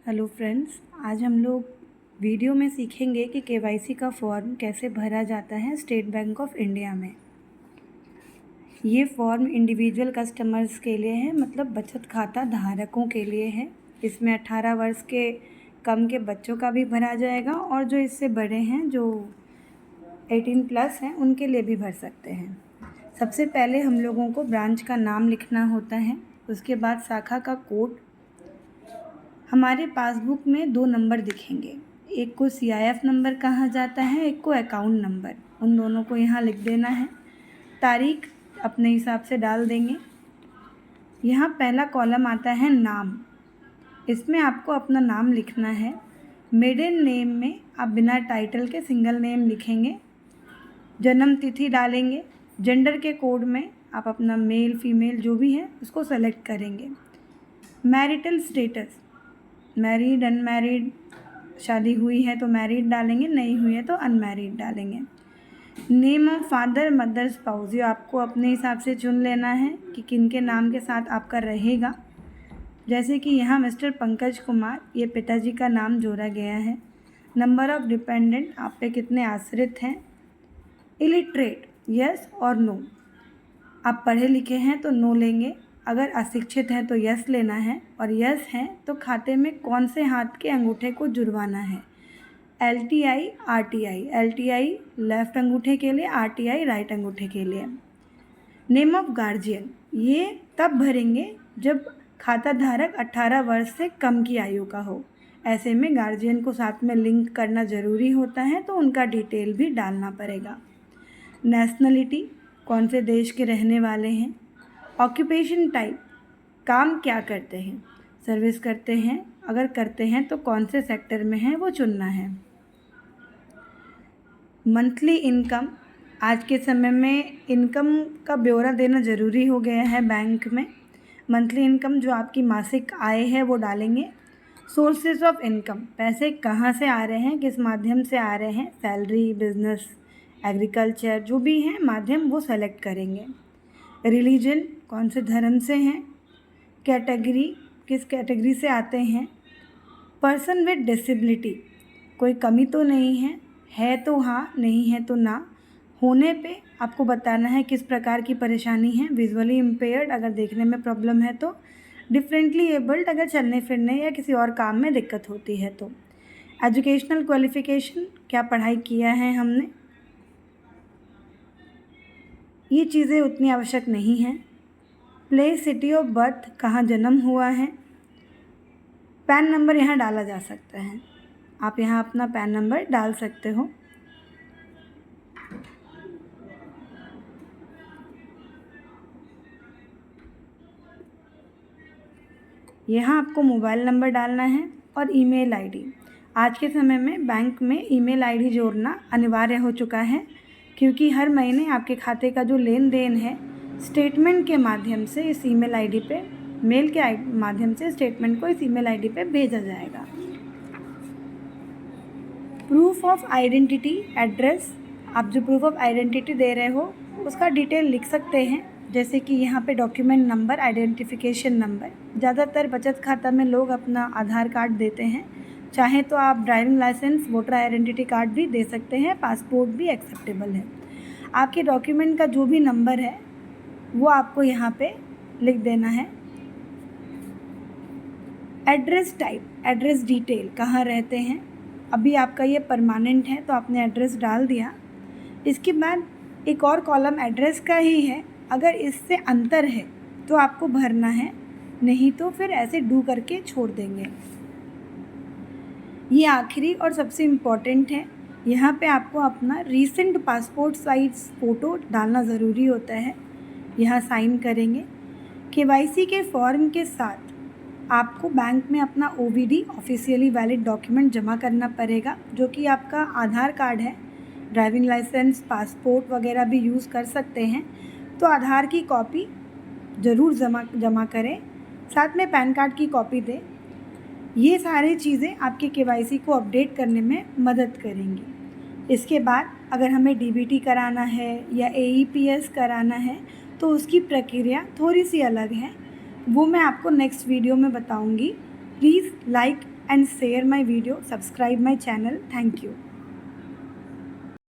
Hello friends, आज हम लोग वीडियो में सीखेंगे कि केवाईसी का फॉर्म कैसे भरा जाता है स्टेट बैंक ऑफ इंडिया में। ये फॉर्म इंडिविजुअल कस्टमर्स के लिए है, मतलब बचत खाता धारकों के लिए है। इसमें 18 वर्ष के कम के बच्चों का भी भरा जाएगा और जो इससे बड़े हैं, जो 18 प्लस हैं, उनके लिए भी भर सकते हैं। सबसे पहले हम लोगों को ब्रांच का नाम लिखना होता है, उसके बाद शाखा का कोड। हमारे पासबुक में 2 नंबर दिखेंगे, एक को CIF नंबर कहा जाता है, एक को अकाउंट नंबर। उन दोनों को यहाँ लिख देना है। तारीख अपने हिसाब से डाल देंगे। यहाँ पहला कॉलम आता है नाम, इसमें आपको अपना नाम लिखना है। मिडिल नेम में आप बिना टाइटल के सिंगल नेम लिखेंगे। जन्म तिथि डालेंगे। जेंडर के कोड में आप अपना मेल फीमेल जो भी है उसको सेलेक्ट करेंगे। मैरिटल स्टेटस, मैरिड अनमैरिड, शादी हुई है तो मैरिड डालेंगे, नहीं हुई है तो अनमैरिड डालेंगे। Name of father mother spouse, ये आपको अपने हिसाब से चुन लेना है कि किन के नाम के साथ आपका रहेगा। जैसे कि यहाँ मिस्टर पंकज कुमार, ये पिताजी का नाम जोड़ा गया है। नंबर ऑफ डिपेंडेंट, आप पे कितने आश्रित हैं। इलिटरेट, यस और नो, आप पढ़े लिखे हैं तो नो लेंगे, अगर अशिक्षित हैं तो यस लेना है, और यस हैं तो खाते में कौन से हाथ के अंगूठे को जुड़वाना है। LTI RTI, LTI लेफ़्ट अंगूठे के लिए, RTI राइट अंगूठे के लिए। नेम ऑफ गार्जियन, ये तब भरेंगे जब खाता धारक 18 वर्ष से कम की आयु का हो। ऐसे में गार्जियन को साथ में लिंक करना ज़रूरी होता है, तो उनका डिटेल भी डालना पड़ेगा। नेशनलिटी, कौन से देश के रहने वाले हैं। ऑक्यूपेशन टाइप, काम क्या करते हैं, सर्विस करते हैं, अगर करते हैं तो कौन से सेक्टर में है वो चुनना है। मंथली इनकम, आज के समय में इनकम का ब्यौरा देना ज़रूरी हो गया है बैंक में। मंथली इनकम जो आपकी मासिक आय है वो डालेंगे। सोर्सेज ऑफ इनकम, पैसे कहाँ से आ रहे हैं, किस माध्यम से आ रहे हैं, सैलरी, बिजनेस, एग्रीकल्चर, जो भी है माध्यम वो सेलेक्ट करेंगे। रिलीजन, कौन से धर्म से हैं। कैटेगरी, किस कैटेगरी से आते हैं। पर्सन विद डिसेबिलिटी, कोई कमी तो नहीं है तो हाँ, नहीं है तो ना। होने पे आपको बताना है किस प्रकार की परेशानी है। विजुअली इम्पेयर्ड, अगर देखने में प्रॉब्लम है तो। डिफरेंटली एबल्ड, अगर चलने फिरने या किसी और काम में दिक्कत होती है तो। एजुकेशनल क्वालिफ़िकेशन, क्या पढ़ाई किया है हमने, ये चीज़ें उतनी आवश्यक नहीं हैं। प्लेस, सिटी ऑफ बर्थ, कहाँ जन्म हुआ है। पैन नंबर यहाँ डाला जा सकता है, आप यहाँ अपना पैन नंबर डाल सकते हो। यहाँ आपको मोबाइल नंबर डालना है और ईमेल आईडी। आज के समय में बैंक में ईमेल आईडी जोड़ना अनिवार्य हो चुका है, क्योंकि हर महीने आपके खाते का जो लेन देन है स्टेटमेंट के माध्यम से इस ईमेल आईडी पे, मेल के माध्यम से स्टेटमेंट को इस ईमेल आईडी पे भेजा जाएगा। प्रूफ ऑफ आइडेंटिटी, एड्रेस, आप जो प्रूफ ऑफ आइडेंटिटी दे रहे हो उसका डिटेल लिख सकते हैं, जैसे कि यहाँ पे डॉक्यूमेंट नंबर, आइडेंटिफिकेशन नंबर। ज़्यादातर बचत खाता में लोग अपना आधार कार्ड देते हैं, चाहे तो आप driving licence, voter identity card भी दे सकते हैं, पासपोर्ट भी एक्सेप्टेबल है। आपके डॉक्यूमेंट का जो भी नंबर है वो आपको यहाँ पे लिख देना है। एड्रेस टाइप, एड्रेस डिटेल, कहाँ रहते हैं। अभी आपका ये परमानेंट है तो आपने एड्रेस डाल दिया। इसके बाद एक और कॉलम एड्रेस का ही है, अगर इससे अंतर है तो आपको भरना है, नहीं तो फिर ऐसे डू करके छोड़ देंगे। ये आखिरी और सबसे इम्पॉर्टेंट है, यहाँ पे आपको अपना रीसेंट पासपोर्ट साइज फ़ोटो डालना ज़रूरी होता है। यहाँ साइन करेंगे। KYC के फॉर्म के साथ आपको बैंक में अपना OVD, ऑफिशियली वैलिड डॉक्यूमेंट, जमा करना पड़ेगा, जो कि आपका आधार कार्ड है। ड्राइविंग लाइसेंस, पासपोर्ट वगैरह भी यूज़ कर सकते हैं, तो आधार की कॉपी ज़रूर जमा करें, साथ में पैन कार्ड की कॉपी दें। ये सारी चीज़ें आपके KYC को अपडेट करने में मदद करेंगी। इसके बाद अगर हमें DBT कराना है या AEPS कराना है तो उसकी प्रक्रिया थोड़ी सी अलग है, वो मैं आपको नेक्स्ट वीडियो में बताऊंगी। Please like and share my video, subscribe my channel. Thank you.